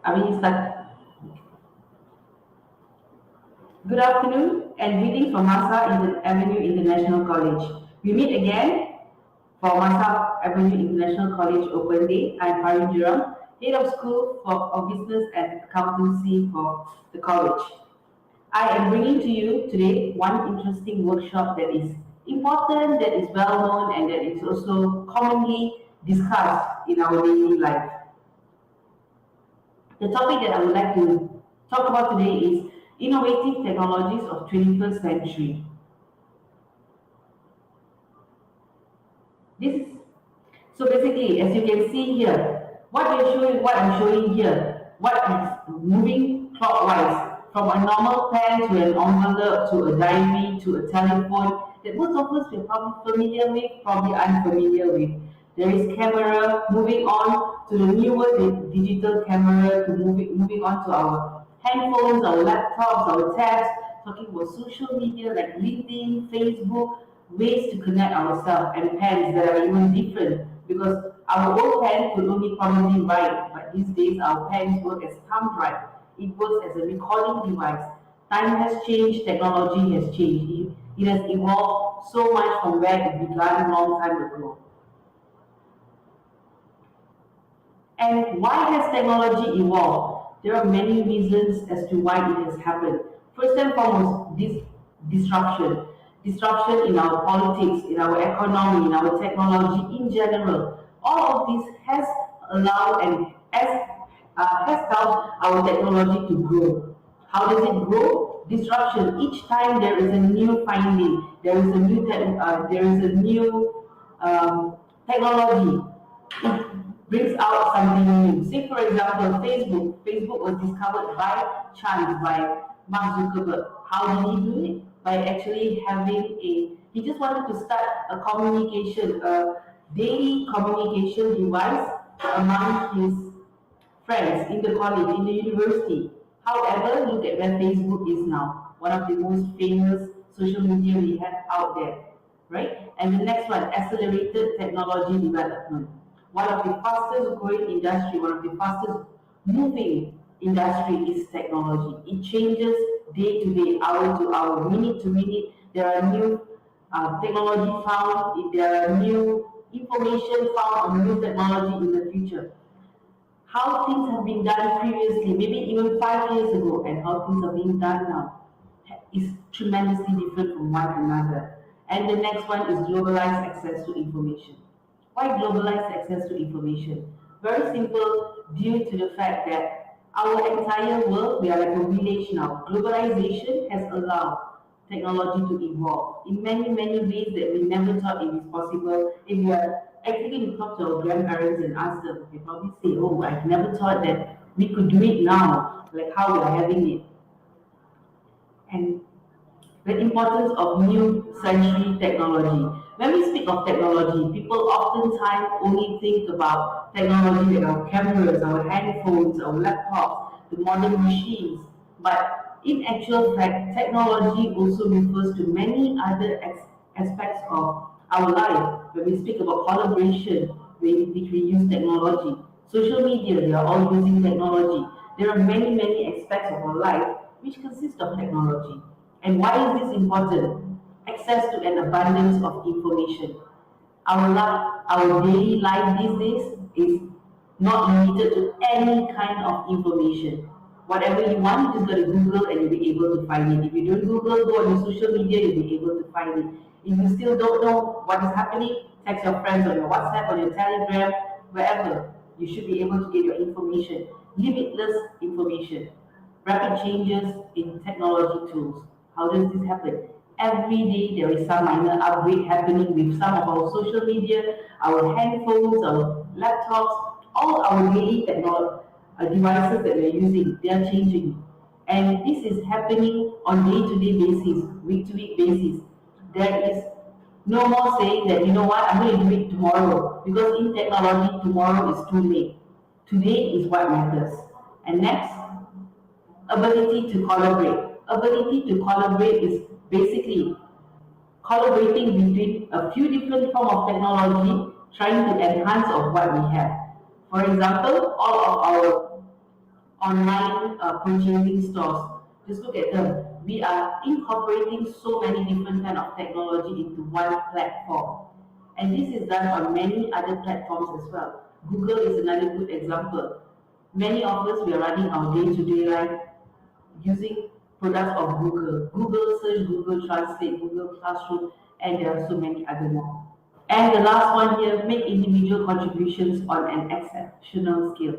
I mean, start. Good afternoon and greetings from MAHSA Avenue International College. We meet again for MAHSA Avenue International College Open Day. I'm Parveen Jeram, Head of School of Business and Accountancy for the college. I am bringing to you today one interesting workshop that is important, that is well known, and that is also commonly discussed in our daily life. The topic that I would like to talk about today is innovative technologies of 21st century. This so basically, as you can see here, what I'm showing here, what is moving clockwise from a normal pen to an envelope to a diary to a telephone that most of us are probably familiar with, probably unfamiliar with. There is camera moving on to the newer digital camera to moving on to our handphones, our laptops, our tabs, talking about social media like LinkedIn, Facebook, ways to connect ourselves, and pens that are even different because our old pen could only probably write, but these days our pens work as thumb drive. It works as a recording device. Time has changed, technology has changed. It has evolved so much from where it began a long time ago. And why has technology evolved? There are many reasons as to why it has happened. First and foremost, this disruption. Disruption in our politics, in our economy, in our technology in general. All of this has allowed and has helped our technology to grow. How does it grow? Disruption. Each time there is a new finding, there is a new technology. It brings out something new. Say, for example, Facebook. Facebook was discovered by chance by Mark Zuckerberg. How did he do it? By actually having he just wanted to start a communication, a daily communication device among his friends in the college, in the university. However, look at where Facebook is now, one of the most famous social media we have out there, right? And the next one, accelerated technology development. One of the fastest growing industry, one of the fastest moving industry is technology. It changes day to day, hour to hour, minute to minute. There are new technology found, there are new information found on new technology in the future. How things have been done previously, maybe even 5 years ago, and how things are being done now is tremendously different from one another. And the next one is globalized access to information. Why globalized access to information? Very simple, due to the fact that our entire world, we are like a village now. Globalization has allowed technology to evolve in many, many ways that we never thought it is possible. If you are actually to talk to our grandparents and ask them, they probably say, oh, I've never thought that we could do it now, like how we are having it. And the importance of new century technology. When we speak of technology, people oftentimes only think about technology like our cameras, our handphones, our laptops, the modern machines. But in actual fact, technology also refers to many other aspects of our life. When we speak about collaboration, which we use technology, social media, they are all using technology. There are many, many aspects of our life which consist of technology. And why is this important? Access to an abundance of information. Our daily life these days is not limited to any kind of information. Whatever you want, you just got to Google and you'll be able to find it. If you don't Google, go on your social media, you'll be able to find it. If you still don't know what is happening, text your friends on your WhatsApp, on your Telegram, wherever. You should be able to get your information. Limitless information. Rapid changes in technology tools. How does this happen? Every day there is some minor upgrade happening with some of our social media, our handphones, our laptops, all our daily devices that we're using, they are changing. And this is happening on day-to-day basis, week-to-week basis. There is no more saying that, you know what, I'm going to do it tomorrow. Because in technology, tomorrow is too late. Today is what matters. And next, ability to collaborate. Ability to collaborate is basically collaborating between a few different forms of technology, trying to enhance of what we have. For example, online purchasing stores. Just look at them. We are incorporating so many different kind of technology into one platform. And this is done on many other platforms as well. Google is another good example. Many of us, we are running our day-to-day life using products of Google. Google Search, Google Translate, Google Classroom, and there are so many other more. And the last one here, make individual contributions on an exceptional scale.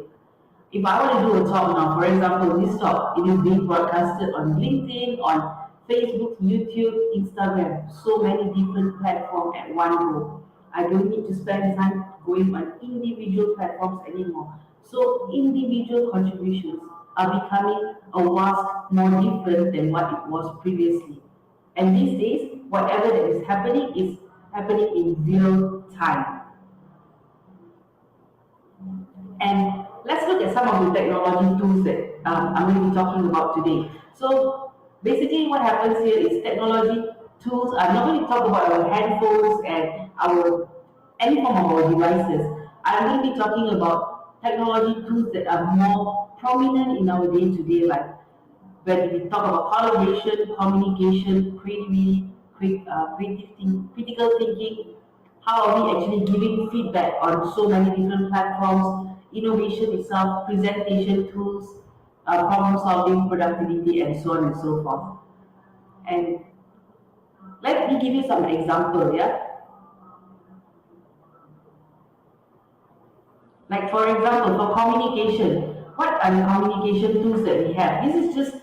If I want to do a talk now, for example, this talk, it is being broadcasted on LinkedIn, on Facebook, YouTube, Instagram, so many different platforms at one go. I don't need to spend time going on individual platforms anymore. So individual contributions are becoming a vast more different than what it was previously. And these days, whatever that is happening in real time. And let's look at some of the technology tools that I'm going to be talking about today. So basically what happens here is technology tools. I'm not going to talk about our handphones and our any form of our devices. I'm going to be talking about technology tools that are more prominent in our day-to-day life. When we talk about collaboration, communication, creativity, critical thinking, how are we actually giving feedback on so many different platforms, innovation itself, presentation tools, problem solving, productivity, and so on and so forth. And let me give you some example, yeah? Like for example, for communication, what are the communication tools that we have? This is just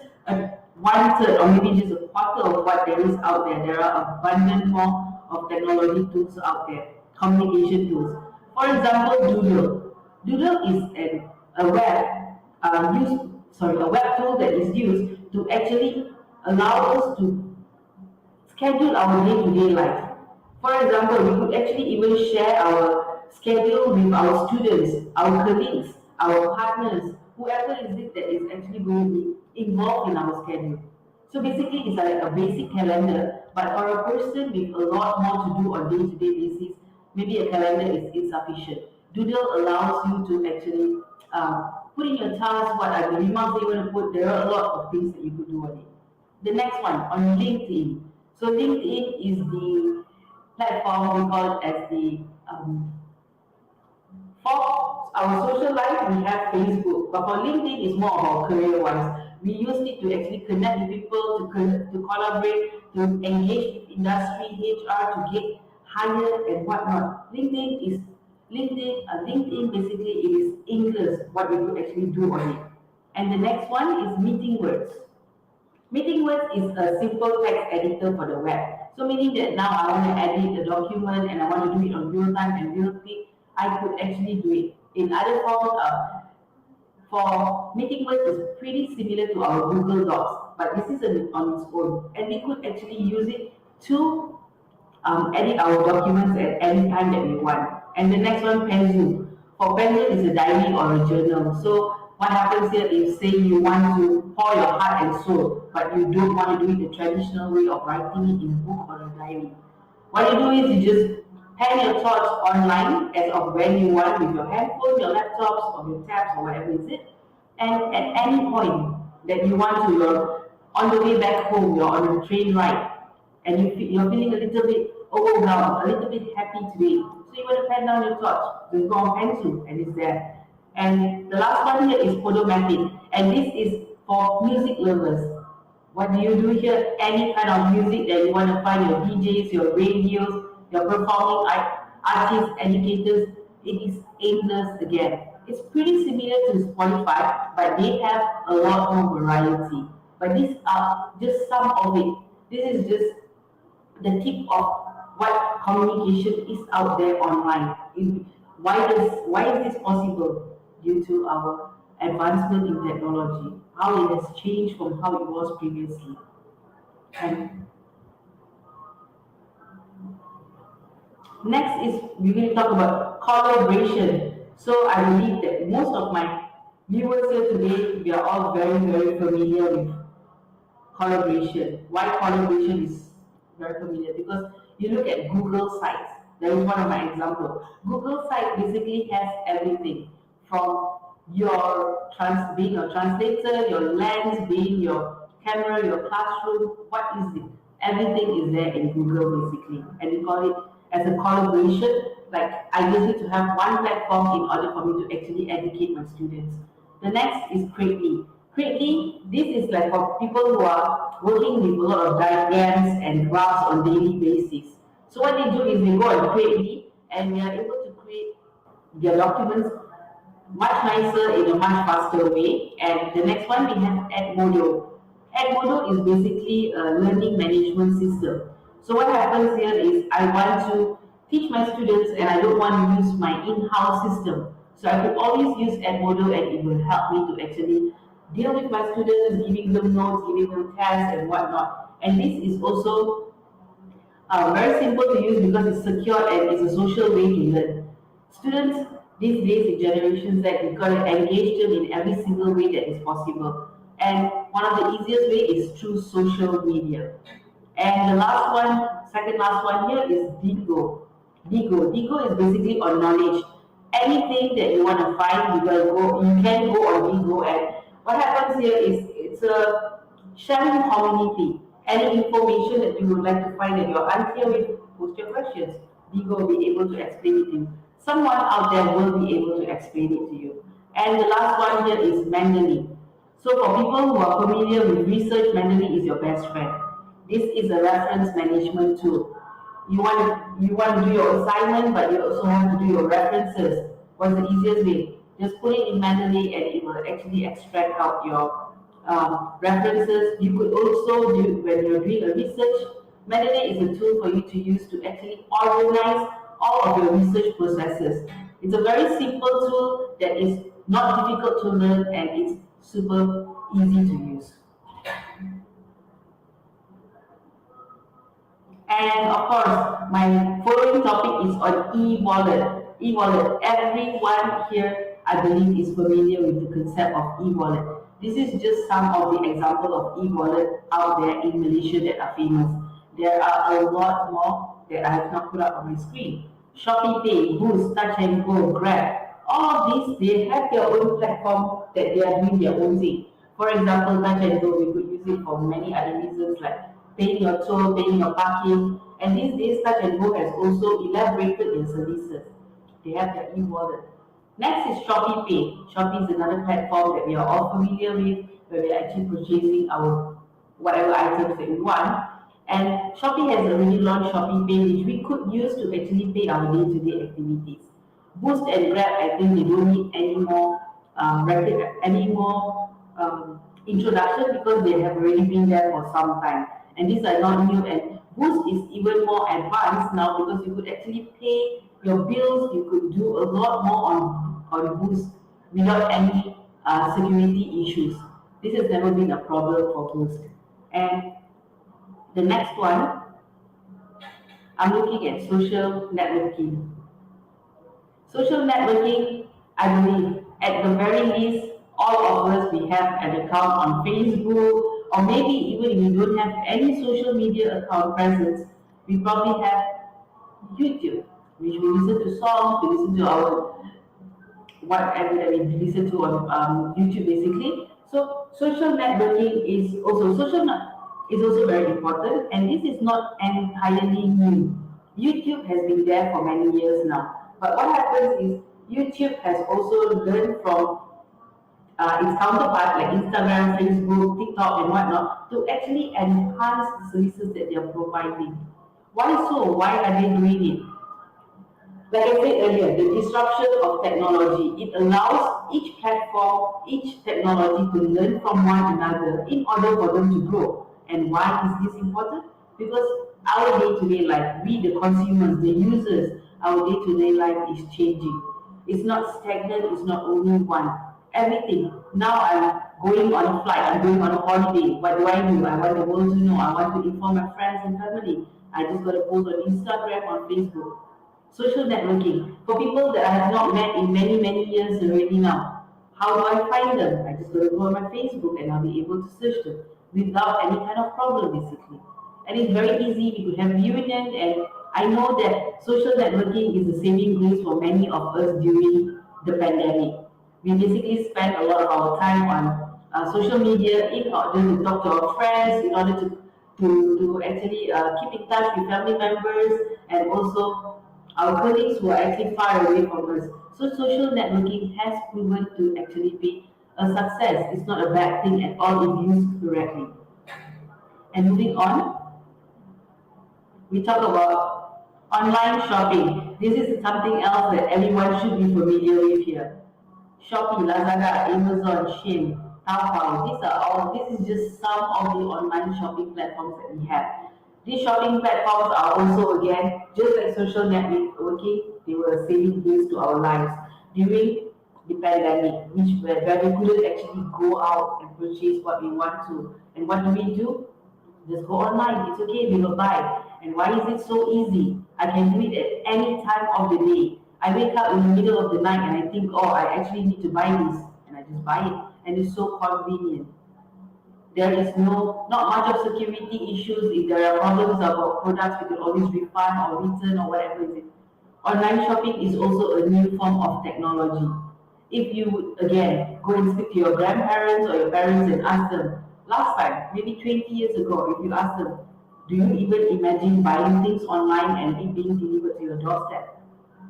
one third or maybe just a quarter of what there is out there. There are abundant more of technology tools out there, communication tools. For example, Doodle. Doodle is a a web tool that is used to actually allow us to schedule our day-to-day life. For example, we could actually even share our schedule with our students, our colleagues, our partners, whoever is it that is actually going to be involved in our schedule. So basically, it's like a basic calendar, but for a person with a lot more to do on day-to-day basis, maybe a calendar is insufficient. Doodle allows you to actually put in your tasks, what are the remarks that you want to put. There are a lot of things that you could do on it. The next one on LinkedIn. So LinkedIn is the platform we call it as the for our social life we have Facebook, but for LinkedIn is more about career wise. We use it to actually connect with people, to collaborate, to engage with industry, HR, to get hired and whatnot. LinkedIn basically it is English what we could actually do on it. And the next one is Meeting Words. Meeting Words is a simple text editor for the web. So meaning that now I want to edit a document and I want to do it on real time and real quick, I could actually do it. In other forms, for Meeting Words is pretty similar to our Google Docs, but this is on its own. And we could actually use it to edit our documents at any time that we want. And the next one, Penzu. For Penzu is a diary or a journal. So what happens here is say you want to pour your heart and soul, but you don't want to do it the traditional way of writing it in a book or a diary. What you do is you just pen your thoughts online as of when you want with your handphone, your laptops, or your tabs, or whatever is it. And at any point that you want to, you're on the way back home, you're on a train ride, and you're feeling a little bit overwhelmed, a little bit happy today. So you want to pen down your thoughts, just go on pencil, and it's there. And the last one here is Podomatic, and this is for music lovers. What do you do here? Any kind of music that you want to find, your DJs, your radios, your performing artists, educators, it is endless again. It's pretty similar to Spotify, but they have a lot more variety. But these are just some of it. This is just the tip of what communication is out there online. Why is this possible? Due to our advancement in technology, how it has changed from how it was previously. And next is we're going to talk about collaboration. So I believe that most of my viewers here today, we are all very, very familiar with collaboration. Why collaboration is very familiar? Because you look at Google sites. That is one of my examples. Google site basically has everything from being your translator, your lens, being your camera, your classroom. What is it? Everything is there in Google basically, and we call it as a collaboration. Like I just need to have one platform in order for me to actually educate my students. The next is Creately. Creately, this is like for people who are working with a lot of diagrams and graphs on daily basis. So what they do is they go on Creately and we are able to create their documents much nicer in a much faster way. And the next one we have Edmodo. Edmodo is basically a learning management system. So what happens here is I want to teach my students and I don't want to use my in-house system. So I could always use Edmodo and it will help me to actually deal with my students, giving them notes, giving them tests and whatnot. And this is also very simple to use because it's secure and it's a social way to learn. Students these days in Generation Z, we've got to engage them in every single way that is possible. And one of the easiest way is through social media. And the last one, second last one here is Digo. Digo is basically on knowledge. Anything that you want to find, you can go on Digo. And what happens here is it's a sharing community. Any information that you would like to find that you're unclear with, post your questions. Digo will be able to explain it to you. Someone out there will be able to explain it to you. And the last one here is Mendeley. So for people who are familiar with research, Mendeley is your best friend. This is a reference management tool. You want to do your assignment, but you also want to do your references. What's the easiest way? Just put it in Mendeley and it will actually extract out your references. You could also do when you're doing a research. Mendeley is a tool for you to use to actually organize all of your research processes. It's a very simple tool that is not difficult to learn and it's super easy to use. And of course, my following topic is on e-wallet. E-wallet. Everyone here, I believe, is familiar with the concept of e-wallet. This is just some of the example of e-wallet out there in Malaysia that are famous. There are a lot more that I have not put up on my screen. Shopee Pay, Boost, Touch and Go, Grab. All of these, they have their own platform that they are doing their own thing. For example, Touch and Go, we could use it for many other reasons like paying your toll, paying your parking. And these days, Touch and Go has also elaborated their services. They have their e-wallet. Next is Shopee Pay. Shopee is another platform that we are all familiar with, where we are actually purchasing our whatever items that we want. And Shopee has already launched Shopee Pay, which we could use to actually pay our day-to-day activities. Boost and Grab, I think they don't need any more introduction because they have already been there for some time. And these are not new. And Boost is even more advanced now because you could actually pay your bills. You could do a lot more on Boost without any security issues. This has never been a problem for Boost. And the next one, I'm looking at social networking. Social networking, I believe, at the very least, all of us, we have an account on Facebook, or maybe even if you don't have any social media account presence, we probably have YouTube, which we listen to songs, we listen to our whatever that we listen to on YouTube basically. So social networking is also very important, and this is not entirely new. YouTube has been there for many years now, but what happens is YouTube has also learned from its counterpart like Instagram, Facebook, TikTok, and whatnot to actually enhance the services that they are providing. Why so? Why are they doing it? Like I said earlier, the disruption of technology, it allows each platform, each technology to learn from one another in order for them to grow. And why is this important? Because our day-to-day life, we the consumers, the users, our day-to-day life is changing. It's not stagnant, it's not only one. Everything. Now I'm going on a flight, I'm going on a holiday. What do? I want the world to know. I want to inform my friends and family. I just got to post on Instagram, on Facebook. Social networking. For people that I have not met in many, many years already now, how do I find them? I just go to go on my Facebook and I'll be able to search them without any kind of problem basically. And it's very easy. We could have reunion, and I know that social networking is the saving grace for many of us during the pandemic. We basically spend a lot of our time on social media in order to talk to our friends, in order to actually keep in touch with family members and also our colleagues who are actually far away from us. So social networking has proven to actually be a success. It's not a bad thing at all if used correctly. And moving on, we talk about online shopping. This is something else that everyone should be familiar with here. Shopee, Lazada, Amazon, Shein, Taobao. This is just some of the online shopping platforms that we have. These shopping platforms are also again just like social networking. They were saving grace to our lives during the pandemic, where we couldn't actually go out and purchase what we want to. And what do? Just go online. It's okay. We will buy. And why is it so easy? I can do it at any time of the day. I wake up in the middle of the night and I think, oh, I actually need to buy this, and I just buy it, and it's so convenient. There is not much of security issues. If there are problems about products, we can always refund or return or whatever it is. Online shopping is also a new form of technology. If you would again go and speak to your grandparents or your parents and ask them, last time, maybe 20 years ago, if you ask them, do you even imagine buying things online and it being delivered to your doorstep?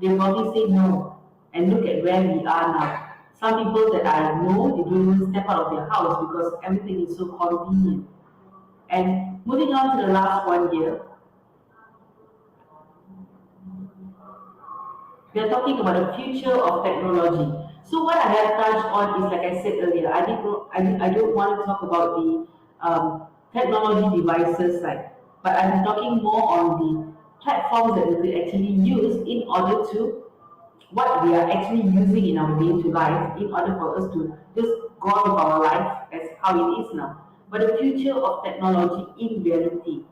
They probably say no. And look at where we are now. Some people that I know, they don't even step out of their house because everything is so convenient. And moving on to the last one here, we are talking about the future of technology. So what I have touched on is, like I said earlier, I don't want to talk about the technology devices side, but I'm talking more on the platforms that we could actually use in order to what we are actually using in our day-to life in order for us to just go on with our life as how it is now. But the future of technology in reality,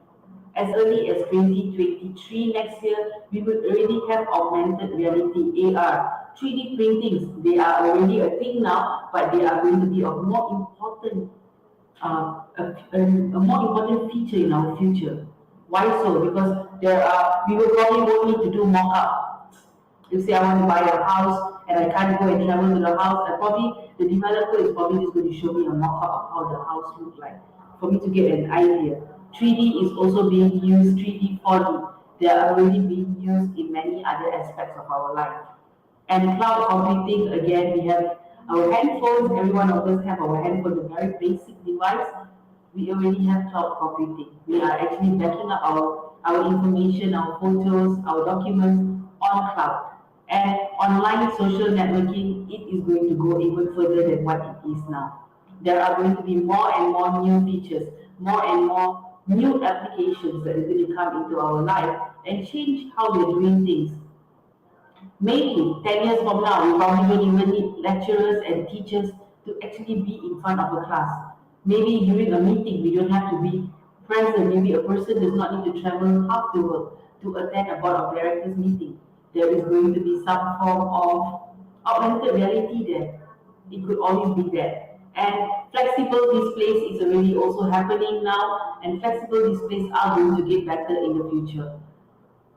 as early as 2023 next year, we will already have augmented reality AR. 3D printings, they are already a thing now, but they are going to be of more important a more important feature in our future. Why so? Because we will probably won't need to do mock-up. You say I want to buy a house and I can't go and travel to the house, the developer is probably just going to show me a mock-up of how the house looks like for me to get an idea. 3D is also being used, 3D 4D. They are already being used in many other aspects of our life. And cloud computing, again, we have our handphones, every one of us have our handphone, a very basic device. We already have cloud computing. We are actually backing up our information, our photos, our documents on cloud. And online social networking, it is going to go even further than what it is now. There are going to be more and more new features, more and more new applications that are going to come into our life and change how we're doing things. Maybe 10 years from now, we probably don't even need lecturers and teachers to actually be in front of a class. Maybe during a meeting, we don't have to be present. Maybe a person does not need to travel half the world to attend a board of directors meeting. There is going to be some form of augmented reality there. It could always be there. And flexible displays is already also happening now, and flexible displays are going to get better in the future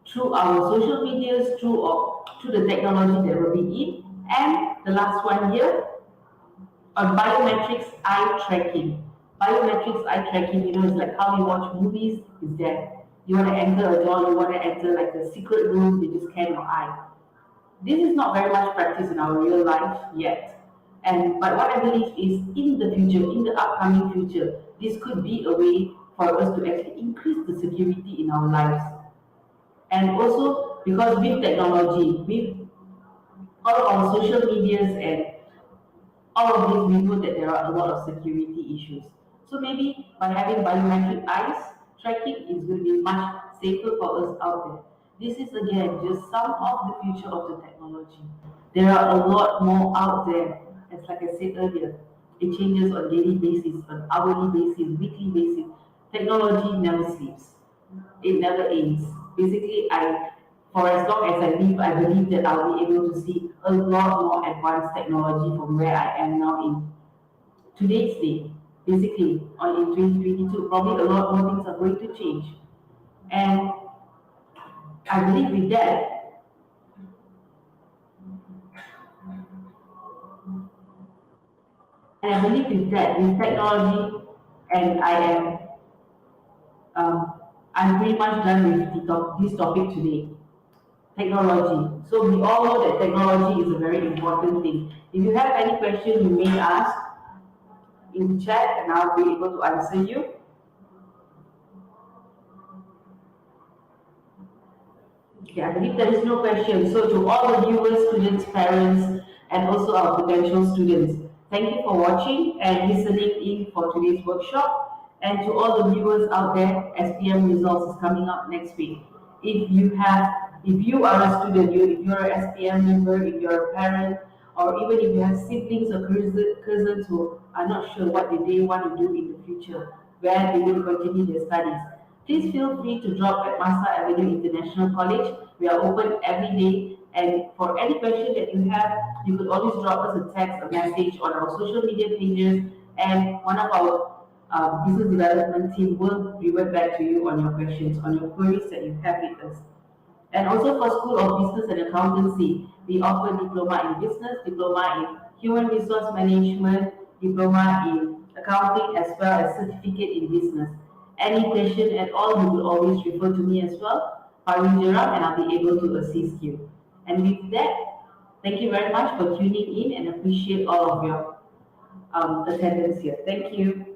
through our social medias, through the technology that will be in. And the last one here, on biometrics eye tracking. Biometrics eye tracking, is like how you watch movies, is that you want to enter a door, you want to enter like a secret room, they just scan your eye. This is not very much practiced in our real life yet. But what I believe is in the future, in the upcoming future, this could be a way for us to actually increase the security in our lives. And also because with technology, with all our social medias and all of this, we know that there are a lot of security issues. So maybe by having biometric eyes tracking is going to be much safer for us out there. This is again just some of the future of the technology. There are a lot more out there. As like I said earlier, it changes on daily basis, on hourly basis, weekly basis. Technology never sleeps. It never ends. Basically, for as long as I live, I believe that I'll be able to see a lot more advanced technology from where I am now in today's day. Basically, on in 2022, probably a lot more things are going to change. And I believe with that, And I believe with that, with technology, and um, I'm pretty much done with this topic today. Technology. So we all know that technology is a very important thing. If you have any question, you may ask in the chat, and I'll be able to answer you. Okay, I believe there is no question. So to all the viewers, students, parents, and also our potential students, thank you for watching and listening in for today's workshop. And to all the viewers out there, SPM results is coming up next week. If you are a student, if you're an SPM member, if you're a parent, or even if you have siblings or cousins who are not sure what they want to do in the future, where they will continue their studies, please feel free to drop at MAHSA Avenue International College. We are open every day, and for any question that you have, you could always drop us a text, a message on our social media pages, and one of our business development team will revert back to you on your questions, on your queries that you have with us. And also for School of Business and Accountancy, we offer diploma in business, diploma in human resource management, diploma in accounting, as well as certificate in business. Any question at all, you will always refer to me as well, Parveen Jeram, and I'll be able to assist you. And with that, thank you very much for tuning in and appreciate all of your attendance here. Thank you.